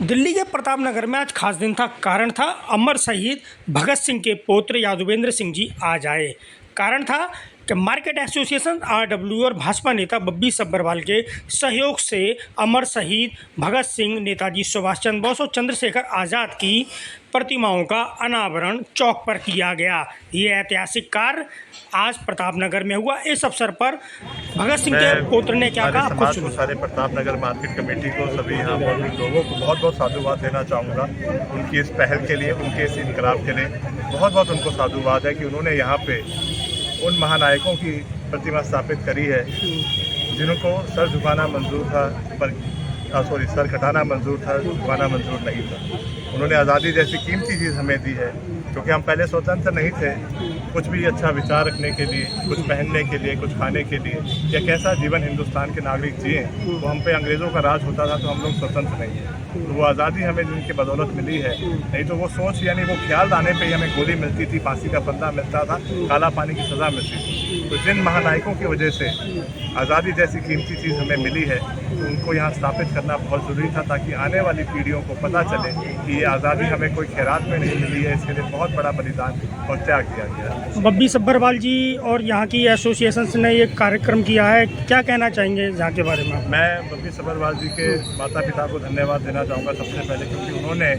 दिल्ली के प्रताप नगर में आज खास दिन था। कारण था अमर शहीद भगत सिंह के पौत्र यादवेंद्र सिंह जी आज आए। कारण था कि मार्केट एसोसिएशन आरडब्ल्यू और भाजपा नेता बब्बी सब्बरवाल के सहयोग से अमर शहीद भगत सिंह, नेताजी सुभाष चंद्र बोस और चंद्रशेखर आज़ाद की प्रतिमाओं का अनावरण चौक पर किया गया। ये ऐतिहासिक कार्य आज प्रताप नगर में हुआ। इस अवसर पर भगत सिंह के पौत्र ने क्या कहा, आपको सुनो। सारे प्रताप नगर मार्केट कमेटी को, सभी यहाँ मौजूद लोगों को बहुत बहुत साधुवाद देना चाहूँगा उनकी इस पहल के लिए, उनके इस इनकलाब के लिए। बहुत बहुत उनको साधुवाद है कि उन्होंने यहाँ पे उन महानायकों की प्रतिमा स्थापित करी है जिनको सर झुकाना मंजूर था, पर सर कटाना मंजूर था, झुकाना मंजूर नहीं था। उन्होंने आज़ादी जैसी कीमती चीज़ हमें दी है, क्योंकि हम पहले स्वतंत्र नहीं थे कुछ भी अच्छा विचार रखने के लिए, कुछ पहनने के लिए, कुछ खाने के लिए, या कैसा जीवन हिंदुस्तान के नागरिक जिए। वो हम पे अंग्रेज़ों का राज होता था तो हम लोग स्वतंत्र नहीं थे। तो वो आज़ादी हमें जिनकी बदौलत मिली है, नहीं तो वो सोच यानी वो ख्याल लाने पे ही हमें गोली मिलती थी, फांसी का फंदा मिलता था, काला पानी की सज़ा मिलती थी। तो जिन महानायकों की वजह से आज़ादी जैसी कीमती चीज़ हमें मिली है, तो उनको यहाँ स्थापित करना बहुत ज़रूरी था, ताकि आने वाली पीढ़ियों को पता चले कि ये आज़ादी हमें कोई खैरात में नहीं मिली है, इसके लिए बहुत बड़ा बलिदान और त्याग किया गया है। बब्बी सब्बरवाल जी और यहाँ की एसोसिएशन ने ये कार्यक्रम किया है, क्या कहना चाहेंगे यहाँ के बारे में? मैं बब्बी सब्बरवाल जी के माता पिता को धन्यवाद देना चाहूँगा सबसे पहले, क्योंकि उन्होंने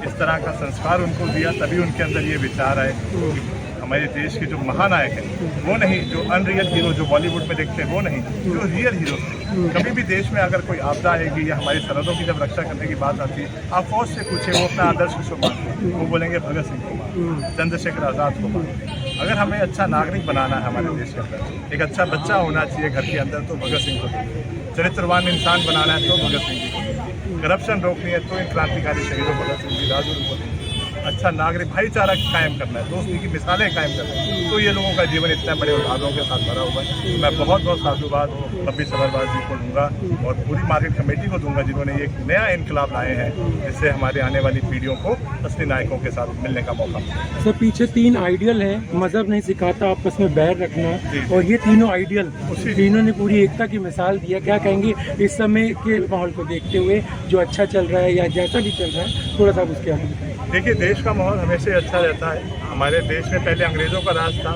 इस तरह का संस्कार उनको दिया, तभी उनके अंदर ये विचार आए कि हमारे देश के जो महानायक हैं वो नहीं, जो अनरियल हीरो जो बॉलीवुड में देखते हैं वो नहीं, जो रियल हीरो थे। कभी भी देश में अगर कोई आपदा आएगी या हमारी सरहदों की जब रक्षा करने की बात आती है, आप फौज से पूछे वो अपना आदर्श किसको मानते हैं, वो बोलेंगे भगत सिंह को मानते, चंद्रशेखर आज़ाद को मानते। अगर हमें अच्छा नागरिक बनाना है हमारे देश के अंदर, एक अच्छा बच्चा होना चाहिए घर के अंदर, तो भगत सिंह को देखिए। चरित्रवान इंसान बनाना है तो भगत सिंह जी को देखिए। करप्शन रोकनी है तो इन क्रांतिकारी शहीदों भगत सिंह जी, राजगुरु को देखिए। अच्छा नागरिक भाईचारा कायम करना है, दोस्ती की मिसालें कायम करना है, तो ये लोगों का जीवन इतने बड़े उदाहरणों के साथ भरा हुआ है। मैं बहुत बहुत साधुवाद बब्बी सब्बरवाल जी को दूंगा और पूरी मार्केट कमेटी को दूंगा, जिन्होंने एक नया इनकलाब लाए हैं, जिससे हमारे आने वाली पीढ़ियों को असली नायकों के साथ मिलने का मौका मिले। सर, पीछे 3 आइडियल हैं, मजहब नहीं सिखाता आपस में बैर रखना, और ये तीनों आइडियल तीनों ने पूरी एकता की मिसाल दिया। क्या कहेंगे इस समय के माहौल को देखते हुए, जो अच्छा चल रहा है या जैसा भी चल रहा है, थोड़ा सा उसके आगे बताएं। देखिए, देश का माहौल हमेशा अच्छा रहता है। हमारे देश में पहले अंग्रेज़ों का राज था,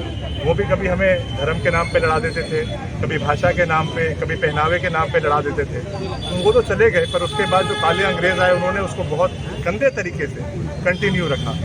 वो भी कभी हमें धर्म के नाम पे लड़ा देते थे, कभी भाषा के नाम पे, कभी पहनावे के नाम पे लड़ा देते थे। वो तो चले गए, पर उसके बाद जो काले अंग्रेज़ आए उन्होंने उसको बहुत गंदे तरीके से कंटिन्यू रखा।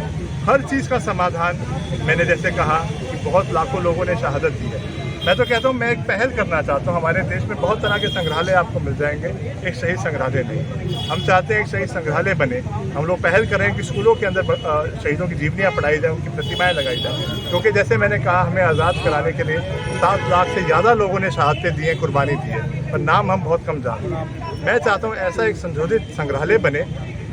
हर चीज़ का समाधान, मैंने जैसे कहा कि बहुत लाखों लोगों ने शहादत दी है। मैं तो कहता हूँ, मैं एक पहल करना चाहता हूँ। हमारे देश में बहुत तरह के संग्रहालय आपको मिल जाएंगे, एक शहीद संग्रहालय नहीं। हम चाहते हैं एक शहीद संग्रहालय बने। हम लोग पहल करें कि स्कूलों के अंदर शहीदों की जीवनियाँ पढ़ाई जाए, उनकी प्रतिमाएं लगाई जाए, क्योंकि जैसे मैंने कहा, हमें आज़ाद कराने के लिए 7 लाख से ज़्यादा लोगों ने शहादतें दी हैं, कुर्बानी दी है, पर नाम हम बहुत कम जानते हैं। मैं चाहता हूँ ऐसा एक संशोधित संग्रहालय बने,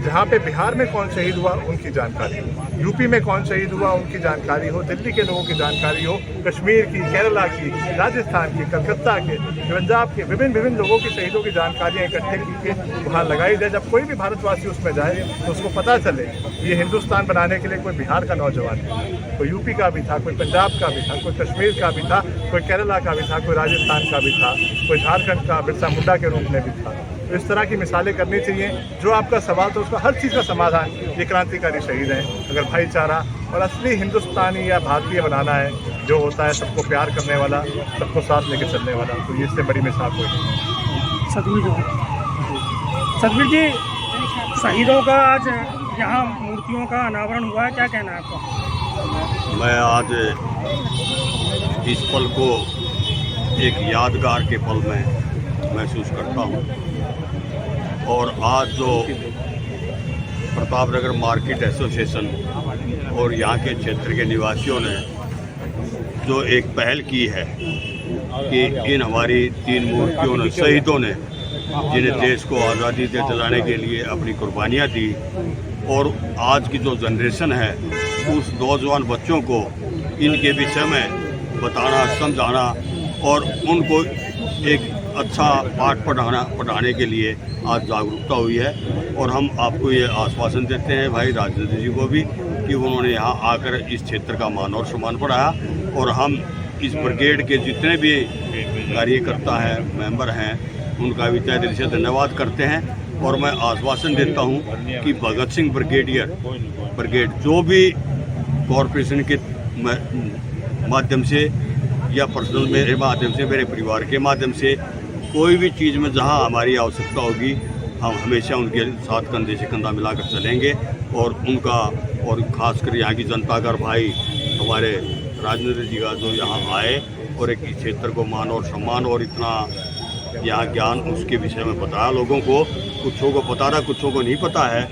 जहाँ पे बिहार में कौन शहीद हुआ उनकी जानकारी हो, यूपी में कौन शहीद हुआ उनकी जानकारी हो, दिल्ली के लोगों की जानकारी हो, कश्मीर की, केरला की, राजस्थान की, कलकत्ता के, पंजाब के, विभिन्न लोगों की शहीदों की जानकारियाँ इकट्ठे की के वहाँ लगाई जाए। जब कोई भी भारतवासी उसमें जाए तो उसको पता चले ये हिंदुस्तान बनाने के लिए कोई बिहार का नौजवान है, कोई यूपी का भी था, कोई पंजाब का भी था, कोई कश्मीर का भी था, कोई केरला का भी था, कोई राजस्थान का भी था, कोई झारखंड का बिरसा मुंडा के रूप में भी था। तो इस तरह की मिसालें करनी चाहिए। जो आपका सवाल तो उसका हर चीज़ का समाधान ये क्रांतिकारी शहीद हैं। अगर भाईचारा और असली हिंदुस्तानी या भारतीय बनाना है, जो होता है सबको प्यार करने वाला, सबको साथ लेकर चलने वाला, तो ये इससे बड़ी मिसाल कोई नहीं। सतवीर जी, शहीदों का आज यहाँ मूर्तियों का अनावरण हुआ है, क्या कहना है आपका? मैं आज इस पल को एक यादगार के पल में महसूस करता हूँ, और आज जो प्रताप नगर मार्केट एसोसिएशन और यहाँ के क्षेत्र के निवासियों ने जो एक पहल की है कि इन हमारी 3 मूर्तियों ने, शहीदों ने, जिन्हें देश को आज़ादी दे दिलाने के लिए अपनी कुर्बानियाँ दी, और आज की जो जनरेशन है उस नौजवान बच्चों को इनके विषय में बताना, समझाना और उनको एक अच्छा पाठ पढ़ाने के लिए आज जागरूकता हुई है। और हम आपको ये आश्वासन देते हैं भाई राजेंद्र जी को भी कि उन्होंने यहाँ आकर इस क्षेत्र का मान और सम्मान बढ़ाया, और हम इस ब्रिगेड के जितने भी कार्यकर्ता हैं, मेंबर हैं, उनका भी तहे दिल से धन्यवाद करते हैं। और मैं आश्वासन देता हूं कि भगत सिंह ब्रिगेड जो भी कॉरपोरेशन के माध्यम से या पर्सनल मेरे माध्यम से, मेरे परिवार के माध्यम से कोई भी चीज़ में जहां हमारी आवश्यकता होगी हम हमेशा उनके साथ कंधे से कंधा मिलाकर चलेंगे। और उनका और ख़ासकर यहाँ की जनता का भाई हमारे राजेंद्र जी का जो यहाँ आए और एक क्षेत्र को मान और सम्मान और इतना यहाँ ज्ञान उसके विषय में बताया लोगों को, कुछों को पता था कुछों को नहीं पता है,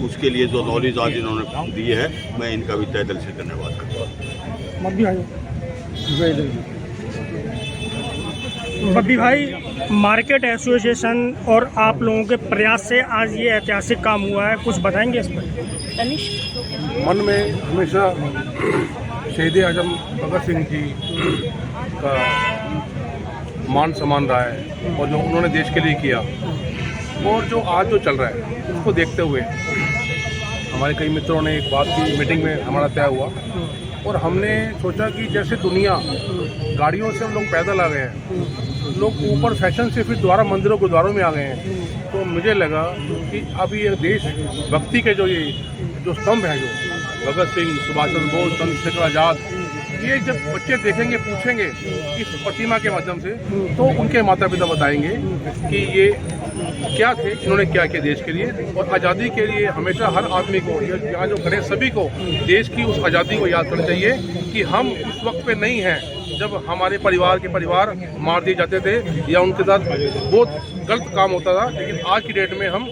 उसके लिए जो नॉलेज आज इन्होंने दी है मैं इनका भी तहे दिल से धन्यवाद करता हूँ। बब्बी भाई, मार्केट एसोसिएशन और आप लोगों के प्रयास से आज ये ऐतिहासिक काम हुआ है, कुछ बताएंगे इस पर? मन में हमेशा शहीद आजम भगत सिंह जी का मान सम्मान रहा है और जो उन्होंने देश के लिए किया और जो आज जो चल रहा है उसको देखते हुए हमारे कई मित्रों ने एक बात की, मीटिंग में हमारा तय हुआ और हमने सोचा कि जैसे दुनिया गाड़ियों से हम लोग पैदल आ गए हैं, लोग ऊपर फैशन से फिर दोबारा मंदिरों गुरुद्वारों में आ गए हैं, तो मुझे लगा कि अब ये देश भक्ति के जो स्तंभ हैं, जो भगत सिंह, सुभाष चंद्र बोस, चंद्रशेखर आज़ाद, ये जब बच्चे देखेंगे, पूछेंगे इस प्रतिमा के माध्यम से, तो उनके माता पिता बताएंगे कि ये क्या थे, इन्होंने क्या किया देश के लिए। और आज़ादी के लिए हमेशा हर आदमी को, यहाँ जो खड़े सभी को देश की उस आज़ादी को याद करना चाहिए कि हम उस वक्त पे नहीं हैं जब हमारे परिवार के परिवार मार दिए जाते थे या उनके साथ बहुत गलत काम होता था, लेकिन आज की डेट में हम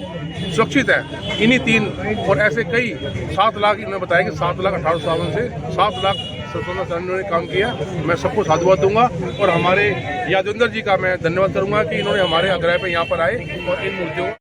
सुरक्षित है। इन्हीं 3 और ऐसे कई 7 लाख इन्होंने बताया कि 7 लाख 18 सालों से 7 लाख 17 साल इन्होंने काम किया। मैं सबको साधुवाद दूंगा और हमारे यादवेंद्र जी का मैं धन्यवाद करूंगा कि इन्होंने हमारे आग्रह पे यहाँ पर आए और इन मूर्तियों